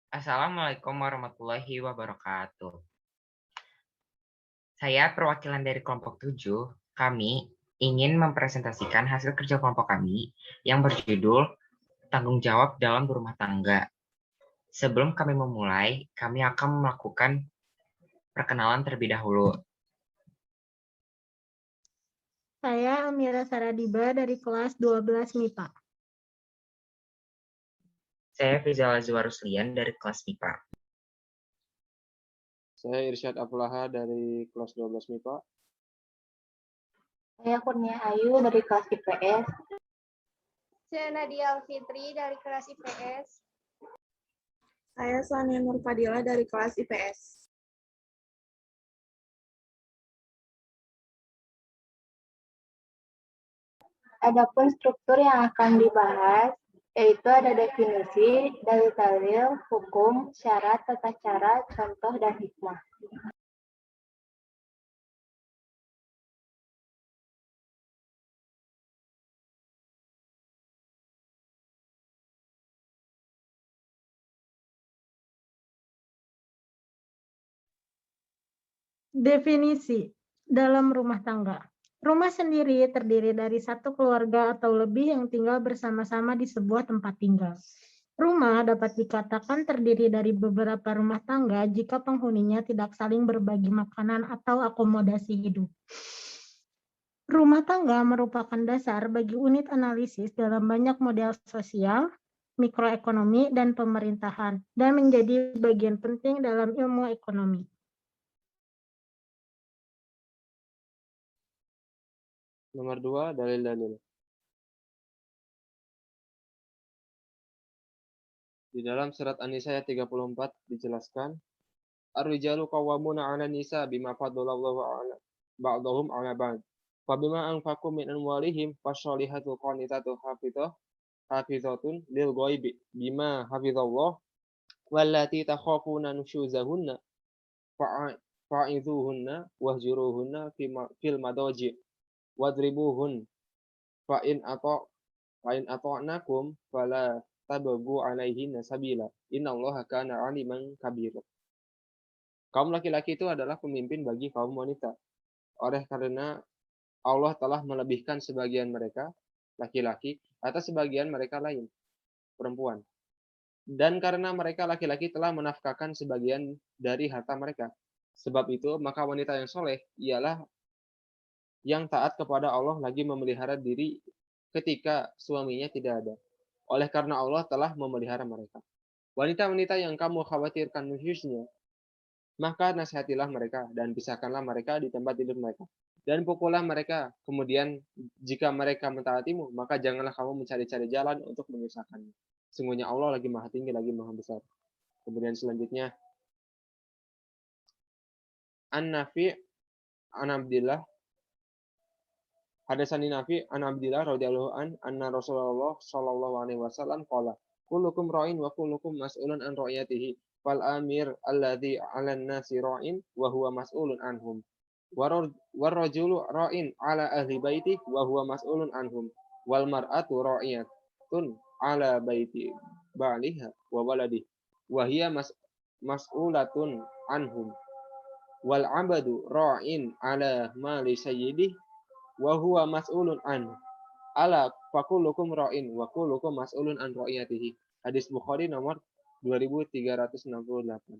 Assalamualaikum warahmatullahi wabarakatuh. Saya perwakilan dari kelompok 7. Kami ingin mempresentasikan hasil kerja kelompok kami yang berjudul Tanggung Jawab dalam Berumah Tangga. Sebelum kami memulai, kami akan melakukan perkenalan terlebih dahulu. Saya Amira Saradiba dari kelas 12 MIPA. Saya Fizal Azwar Ruslian dari kelas MIPA. Saya Irsyad Aflaha dari kelas 12 MIPA. Saya Kurnia Ayu dari kelas IPS. Saya Nadia Alfitri dari kelas IPS. Saya Sania Nur Fadila dari kelas IPS. Adapun struktur yang akan dibahas, yaitu ada definisi, dalil-dalil, hukum, syarat, tata cara, contoh, dan hikmah. Definisi dalam rumah tangga. Rumah sendiri terdiri dari satu keluarga atau lebih yang tinggal bersama-sama di sebuah tempat tinggal. Rumah dapat dikatakan terdiri dari beberapa rumah tangga jika penghuninya tidak saling berbagi makanan atau akomodasi hidup. Rumah tangga merupakan dasar bagi unit analisis dalam banyak model sosial, mikroekonomi, dan pemerintahan, dan menjadi bagian penting dalam ilmu ekonomi. Nomor 2, dalil-dalil. Di dalam surat An-Nisa ayat 34 dijelaskan, Ar-rijalu qawwamuna 'alan nisa bima faddalallahu ba'dahum 'ala ba'd. Fa bima anfaqu min amwalihim fasolihatu qanitatu hafizatun lil ghaibi bima hafizallah wallati takhafuna nusyuzahunna fa'izuhunna wahjuruhunna fil madaji wadribuhun fa in ata'nakum fala tabghu 'alaihinna sabila innallaha kana 'aliman kabira. Kaum laki-laki itu adalah pemimpin bagi kaum wanita. Oleh karena Allah telah melebihkan sebagian mereka laki-laki atas sebagian mereka lain perempuan. Dan karena mereka laki-laki telah menafkahkan sebagian dari harta mereka. Sebab itu maka wanita yang soleh ialah yang taat kepada Allah lagi memelihara diri ketika suaminya tidak ada. Oleh karena Allah telah memelihara mereka. Wanita-wanita yang kamu khawatirkan nusyuznya, maka nasihatilah mereka dan pisahkanlah mereka di tempat tidur mereka. Dan pukullah mereka. Kemudian jika mereka mentaatimu, maka janganlah kamu mencari-cari jalan untuk menyusahkannya. Sungguhnya Allah lagi maha tinggi, lagi maha besar. Kemudian selanjutnya, An-Nafi' an Abdillah Hadasani Nafi an Abdillah radhiyallahu anna Rasulullah sallallahu alaihi wasallam qala kullukum ra'in wa kullukum mas'ulun an ra'iyatihi fal amir alladhi 'alan nasi ra'in wa huwa mas'ulun anhum war rajulu ra'in 'ala ahli baiti wa huwa mas'ulun anhum wal mar'atu ra'iyatun 'ala baiti ba'liha wa waladihi wa hiya mas'ulatun anhum wal 'abdu ra'in 'ala mali sayyidihi wa huwa mas'ulun an ala fakullukum ra'in wa kullukum mas'ulun an ra'iyatihi. Hadis Bukhari nomor 2368.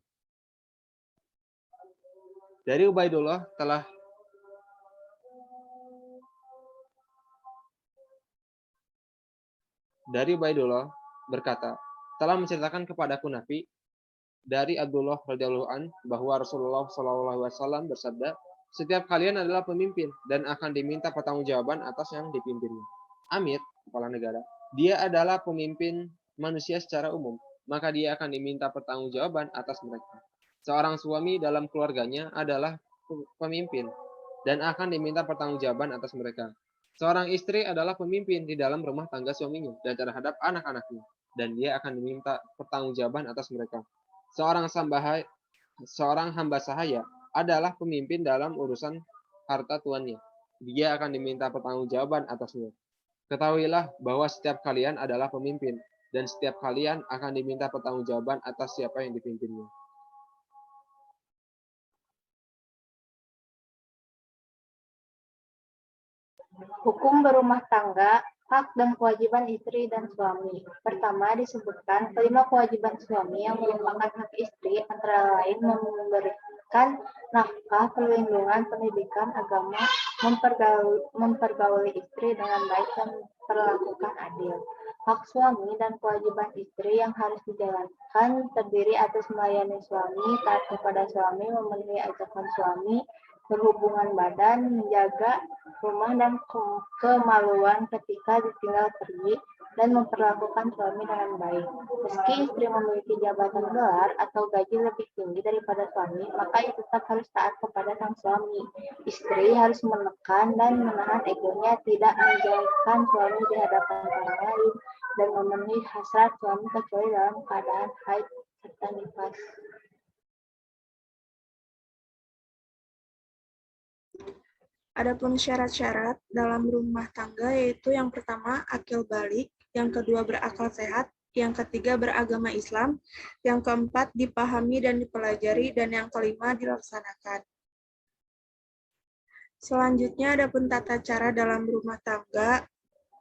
Dari Ubaidullah berkata, telah menceritakan kepadaku Nabi dari Abdullah radhiyallahu an bahwa Rasulullah sallallahu alaihi wasallam bersabda, setiap kalian adalah pemimpin dan akan diminta pertanggungjawaban atas yang dipimpinnya. Amir, kepala negara, dia adalah pemimpin manusia secara umum, maka dia akan diminta pertanggungjawaban atas mereka. Seorang suami dalam keluarganya adalah pemimpin dan akan diminta pertanggungjawaban atas mereka. Seorang istri adalah pemimpin di dalam rumah tangga suaminya dan terhadap anak-anaknya, dan dia akan diminta pertanggungjawaban atas mereka. Seorang hamba sahaya adalah pemimpin dalam urusan harta tuannya. Dia akan diminta pertanggungjawaban atasnya. Ketahuilah bahwa setiap kalian adalah pemimpin dan setiap kalian akan diminta pertanggungjawaban atas siapa yang dipimpinnya. Hukum berumah tangga, hak dan kewajiban istri dan suami. Pertama disebutkan kelima kewajiban suami yang merupakan hak istri antara lain memberikan nafkah, perlindungan, pendidikan, agama, mempergauli istri dengan baik dan perlakukan adil. Hak suami dan kewajiban istri yang harus dijalankan terdiri atas melayani suami, taat kepada suami, memenuhi ajakan suami, berhubungan badan, menjaga rumah dan kemaluan ketika ditinggal pergi, dan memperlakukan suami dengan baik. Meski istri memiliki jabatan gelar atau gaji lebih tinggi daripada suami, maka ia tetap harus taat kepada sang suami. Istri harus menekan dan menahan egonya, tidak menjauhkan suami di hadapan orang lain, dan memenuhi hasrat suami kecuali dalam keadaan haid serta nifas. Adapun syarat-syarat dalam rumah tangga yaitu yang pertama akil balik, yang kedua berakal sehat, yang ketiga beragama Islam, yang keempat dipahami dan dipelajari, dan yang kelima dilaksanakan. Selanjutnya adapun tata cara dalam rumah tangga,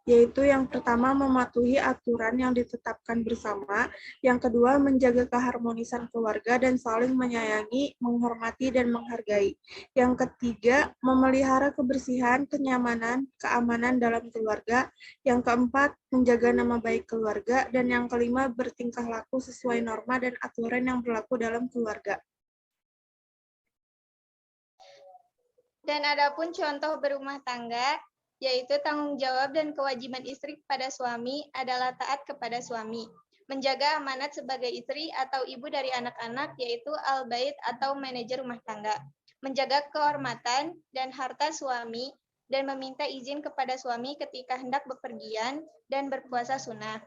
yaitu yang pertama mematuhi aturan yang ditetapkan bersama, yang kedua menjaga keharmonisan keluarga dan saling menyayangi, menghormati, dan menghargai. Yang ketiga, memelihara kebersihan, kenyamanan, keamanan dalam keluarga. Yang keempat, menjaga nama baik keluarga. Dan yang kelima, bertingkah laku sesuai norma dan aturan yang berlaku dalam keluarga. Dan adapun contoh berumah tangga, yaitu tanggung jawab dan kewajiban istri kepada suami adalah taat kepada suami, menjaga amanat sebagai istri atau ibu dari anak-anak, yaitu al-bait atau manajer rumah tangga, menjaga kehormatan dan harta suami, dan meminta izin kepada suami ketika hendak bepergian dan berpuasa sunnah.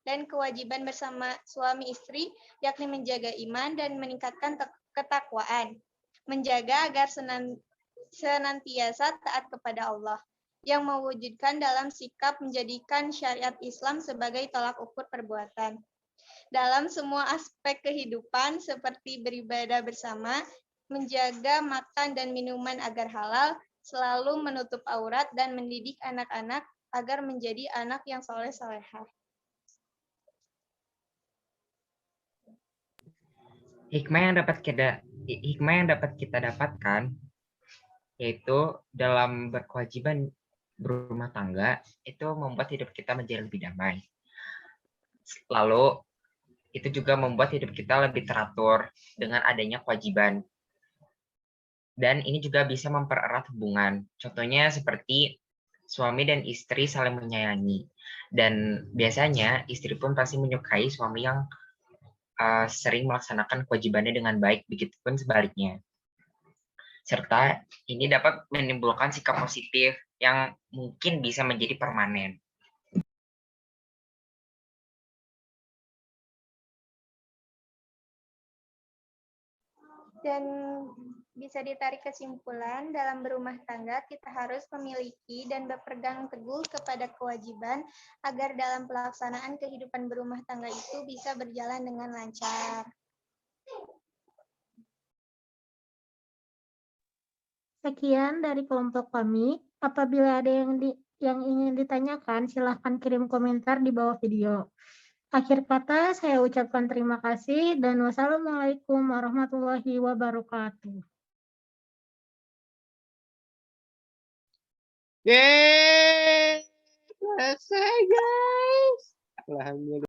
Dan kewajiban bersama suami istri, yakni menjaga iman dan meningkatkan ketakwaan, menjaga agar senantiasa taat kepada Allah, yang mewujudkan dalam sikap menjadikan syariat Islam sebagai tolak ukur perbuatan. Dalam semua aspek kehidupan seperti beribadah bersama, menjaga makan dan minuman agar halal, selalu menutup aurat dan mendidik anak-anak agar menjadi anak yang soleh-solehah. Hikmah yang dapat kita dapatkan yaitu dalam berkewajiban berumah tangga itu membuat hidup kita menjadi lebih damai. Lalu itu juga membuat hidup kita lebih teratur dengan adanya kewajiban. Dan ini juga bisa mempererat hubungan. Contohnya seperti suami dan istri saling menyayangi. Dan biasanya istri pun pasti menyukai suami yang sering melaksanakan kewajibannya dengan baik, begitupun sebaliknya. Serta ini dapat menimbulkan sikap positif yang mungkin bisa menjadi permanen. Dan bisa ditarik kesimpulan, dalam berumah tangga kita harus memiliki dan berpegang teguh kepada kewajiban agar dalam pelaksanaan kehidupan berumah tangga itu bisa berjalan dengan lancar. Sekian dari kelompok kami. Apabila ada yang ingin ditanyakan, silahkan kirim komentar di bawah video. Akhir kata, saya ucapkan terima kasih dan wassalamualaikum warahmatullahi wabarakatuh. Yeay, selesai guys. Alhamdulillah.